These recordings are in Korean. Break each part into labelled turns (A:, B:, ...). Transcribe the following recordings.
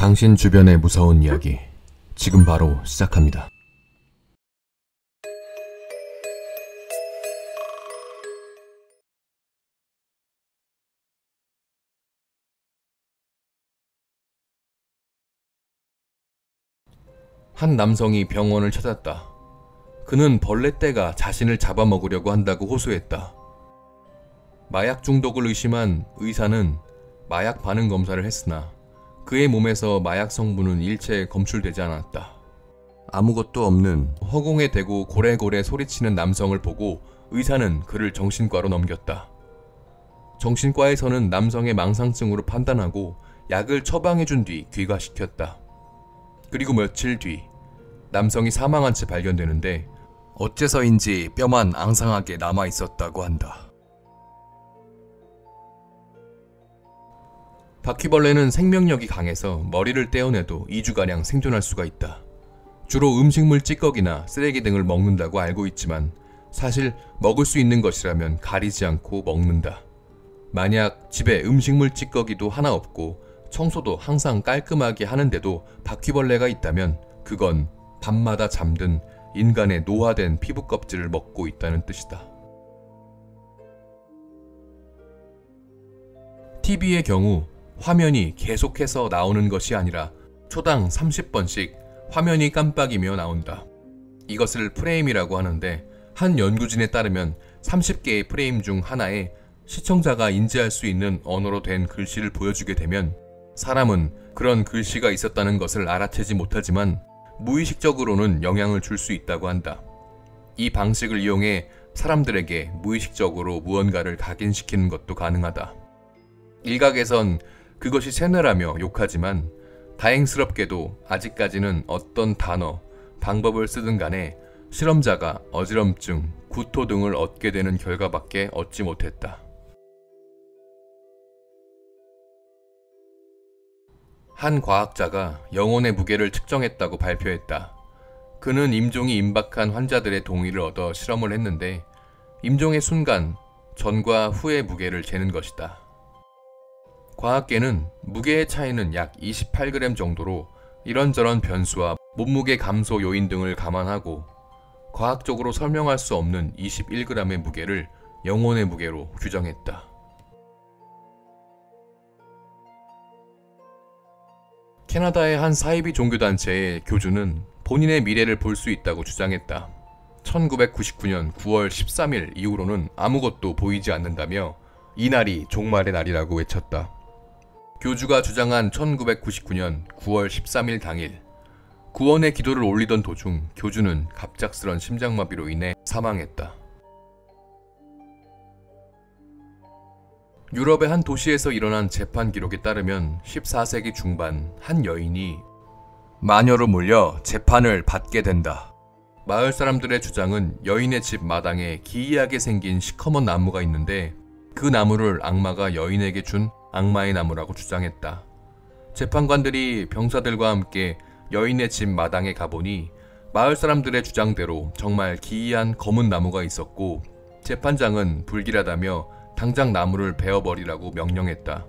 A: 당신 주변의 무서운 이야기 지금 바로 시작합니다. 한 남성이 병원을 찾았다. 그는 벌레떼가 자신을 잡아먹으려고 한다고 호소했다. 마약 중독을 의심한 의사는 마약 반응 검사를 했으나 그의 몸에서 마약 성분은 일체 검출되지 않았다. 아무것도 없는 허공에 대고 고래고래 소리치는 남성을 보고 의사는 그를 정신과로 넘겼다. 정신과에서는 남성의 망상증으로 판단하고 약을 처방해준 뒤 귀가시켰다. 그리고 며칠 뒤 남성이 사망한 채 발견되는데 어째서인지 뼈만 앙상하게 남아있었다고 한다. 바퀴벌레는 생명력이 강해서 머리를 떼어내도 2주가량 생존할 수가 있다. 주로 음식물 찌꺼기나 쓰레기 등을 먹는다고 알고 있지만 사실 먹을 수 있는 것이라면 가리지 않고 먹는다. 만약 집에 음식물 찌꺼기도 하나 없고 청소도 항상 깔끔하게 하는데도 바퀴벌레가 있다면 그건 밤마다 잠든 인간의 노화된 피부 껍질을 먹고 있다는 뜻이다. TV의 경우 화면이 계속해서 나오는 것이 아니라 초당 30번씩 화면이 깜빡이며 나온다. 이것을 프레임이라고 하는데 한 연구진에 따르면 30개의 프레임 중 하나에 시청자가 인지할 수 있는 언어로 된 글씨를 보여주게 되면 사람은 그런 글씨가 있었다는 것을 알아채지 못하지만 무의식적으로는 영향을 줄 수 있다고 한다. 이 방식을 이용해 사람들에게 무의식적으로 무언가를 각인시키는 것도 가능하다. 일각에선 그것이 세뇌라며 욕하지만 다행스럽게도 아직까지는 어떤 단어, 방법을 쓰든 간에 실험자가 어지럼증, 구토 등을 얻게 되는 결과밖에 얻지 못했다. 한 과학자가 영혼의 무게를 측정했다고 발표했다. 그는 임종이 임박한 환자들의 동의를 얻어 실험을 했는데 임종의 순간 전과 후의 무게를 재는 것이다. 과학계는 무게의 차이는 약 28g 정도로 이런저런 변수와 몸무게 감소 요인 등을 감안하고 과학적으로 설명할 수 없는 21g의 무게를 영혼의 무게로 규정했다. 캐나다의 한 사이비 종교단체의 교주는 본인의 미래를 볼 수 있다고 주장했다. 1999년 9월 13일 이후로는 아무것도 보이지 않는다며 이날이 종말의 날이라고 외쳤다. 교주가 주장한 1999년 9월 13일 당일 구원의 기도를 올리던 도중 교주는 갑작스런 심장마비로 인해 사망했다. 유럽의 한 도시에서 일어난 재판 기록에 따르면 14세기 중반 한 여인이 마녀로 몰려 재판을 받게 된다. 마을 사람들의 주장은 여인의 집 마당에 기이하게 생긴 시커먼 나무가 있는데 그 나무를 악마가 여인에게 준 악마의 나무라고 주장했다. 재판관들이 병사들과 함께 여인의 집 마당에 가보니 마을 사람들의 주장대로 정말 기이한 검은 나무가 있었고 재판장은 불길하다며 당장 나무를 베어버리라고 명령했다.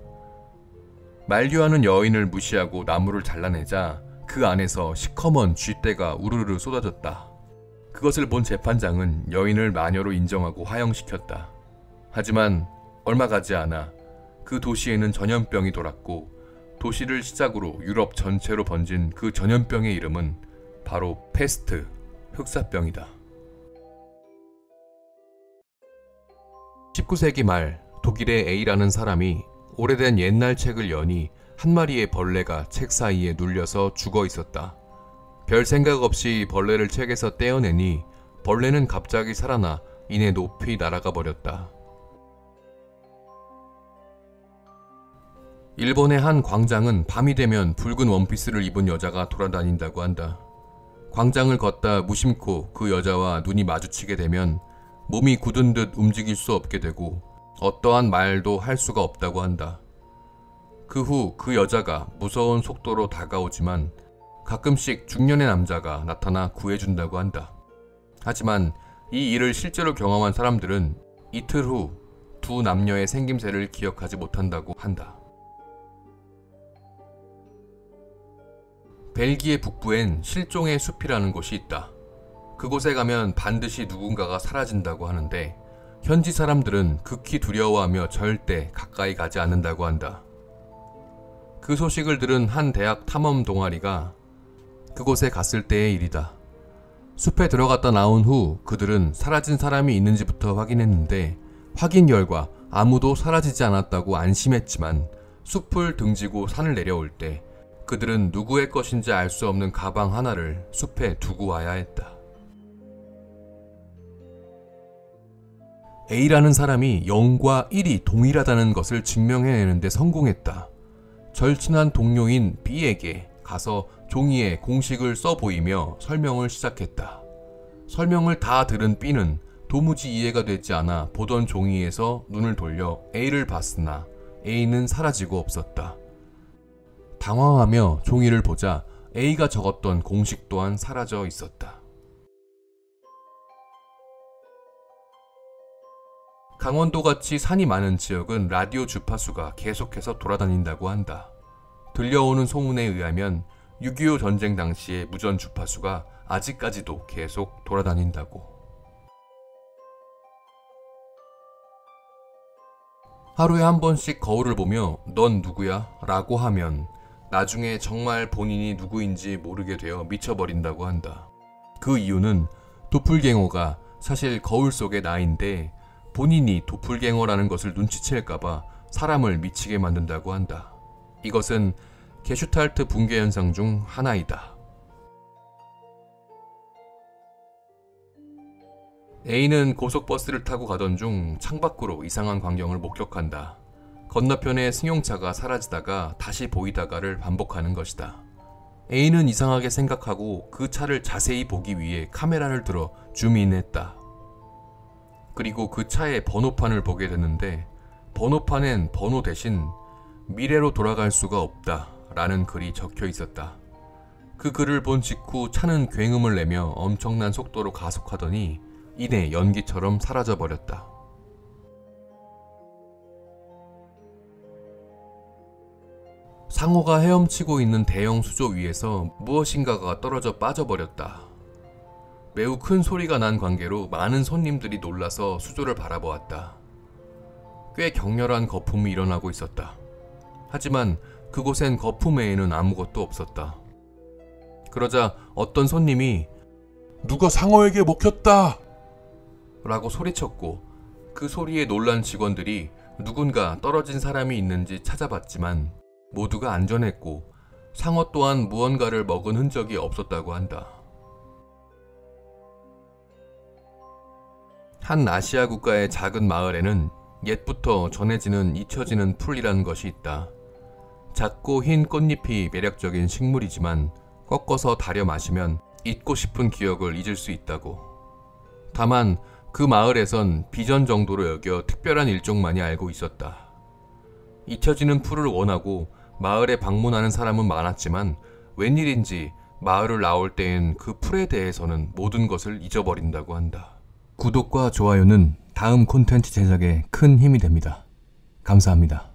A: 만류하는 여인을 무시하고 나무를 잘라내자 그 안에서 시커먼 쥐떼가 우르르 쏟아졌다. 그것을 본 재판장은 여인을 마녀로 인정하고 화형시켰다. 하지만 얼마 가지 않아 그 도시에는 전염병이 돌았고 도시를 시작으로 유럽 전체로 번진 그 전염병의 이름은 바로 페스트, 흑사병이다. 19세기 말 독일의 A라는 사람이 오래된 옛날 책을 여니 한 마리의 벌레가 책 사이에 눌려서 죽어 있었다. 별 생각 없이 벌레를 책에서 떼어내니 벌레는 갑자기 살아나 이내 높이 날아가 버렸다. 일본의 한 광장은 밤이 되면 붉은 원피스를 입은 여자가 돌아다닌다고 한다. 광장을 걷다 무심코 그 여자와 눈이 마주치게 되면 몸이 굳은 듯 움직일 수 없게 되고 어떠한 말도 할 수가 없다고 한다. 그 후 그 여자가 무서운 속도로 다가오지만 가끔씩 중년의 남자가 나타나 구해준다고 한다. 하지만 이 일을 실제로 경험한 사람들은 이틀 후 두 남녀의 생김새를 기억하지 못한다고 한다. 벨기에 북부엔 실종의 숲이라는 곳이 있다. 그곳에 가면 반드시 누군가가 사라진다고 하는데 현지 사람들은 극히 두려워하며 절대 가까이 가지 않는다고 한다. 그 소식을 들은 한 대학 탐험 동아리가 그곳에 갔을 때의 일이다. 숲에 들어갔다 나온 후 그들은 사라진 사람이 있는지부터 확인했는데 확인 결과 아무도 사라지지 않았다고 안심했지만 숲을 등지고 산을 내려올 때 그들은 누구의 것인지 알 수 없는 가방 하나를 숲에 두고 와야 했다. A라는 사람이 0과 1이 동일하다는 것을 증명해내는데 성공했다. 절친한 동료인 B에게 가서 종이에 공식을 써 보이며 설명을 시작했다. 설명을 다 들은 B는 도무지 이해가 되지 않아 보던 종이에서 눈을 돌려 A를 봤으나 A는 사라지고 없었다. 당황하며 종이를 보자 A가 적었던 공식 또한 사라져 있었다. 강원도같이 산이 많은 지역은 라디오 주파수가 계속해서 돌아다닌다고 한다. 들려오는 소문에 의하면 6.25 전쟁 당시의 무전 주파수가 아직까지도 계속 돌아다닌다고. 하루에 한 번씩 거울을 보며 넌 누구야? 라고 하면 나중에 정말 본인이 누구인지 모르게 되어 미쳐버린다고 한다. 그 이유는 도플갱어가 사실 거울 속의 나인데 본인이 도플갱어라는 것을 눈치챌까봐 사람을 미치게 만든다고 한다. 이것은 게슈탈트 붕괴 현상 중 하나이다. A는 고속버스를 타고 가던 중 창밖으로 이상한 광경을 목격한다. 건너편에 승용차가 사라지다가 다시 보이다가를 반복하는 것이다. A는 이상하게 생각하고 그 차를 자세히 보기 위해 카메라를 들어 줌인했다. 그리고 그 차의 번호판을 보게 됐는데 번호판엔 번호 대신 미래로 돌아갈 수가 없다 라는 글이 적혀 있었다. 그 글을 본 직후 차는 굉음을 내며 엄청난 속도로 가속하더니 이내 연기처럼 사라져버렸다. 상어가 헤엄치고 있는 대형 수조 위에서 무엇인가가 떨어져 빠져버렸다. 매우 큰 소리가 난 관계로 많은 손님들이 놀라서 수조를 바라보았다. 꽤 격렬한 거품이 일어나고 있었다. 하지만 그곳엔 거품 외에는 아무것도 없었다. 그러자 어떤 손님이
B: 누가 상어에게 먹혔다!
A: 라고 소리쳤고 그 소리에 놀란 직원들이 누군가 떨어진 사람이 있는지 찾아봤지만 모두가 안전했고 상어 또한 무언가를 먹은 흔적이 없었다고 한다. 한 아시아 국가의 작은 마을에는 옛부터 전해지는 잊혀지는 풀이라는 것이 있다. 작고 흰 꽃잎이 매력적인 식물이지만 꺾어서 달여 마시면 잊고 싶은 기억을 잊을 수 있다고. 다만 그 마을에선 비전 정도로 여겨 특별한 일종만이 알고 있었다. 잊혀지는 풀을 원하고 마을에 방문하는 사람은 많았지만 웬일인지 마을을 나올 때엔 그 풀에 대해서는 모든 것을 잊어버린다고 한다. 구독과 좋아요는 다음 콘텐츠 제작에 큰 힘이 됩니다. 감사합니다.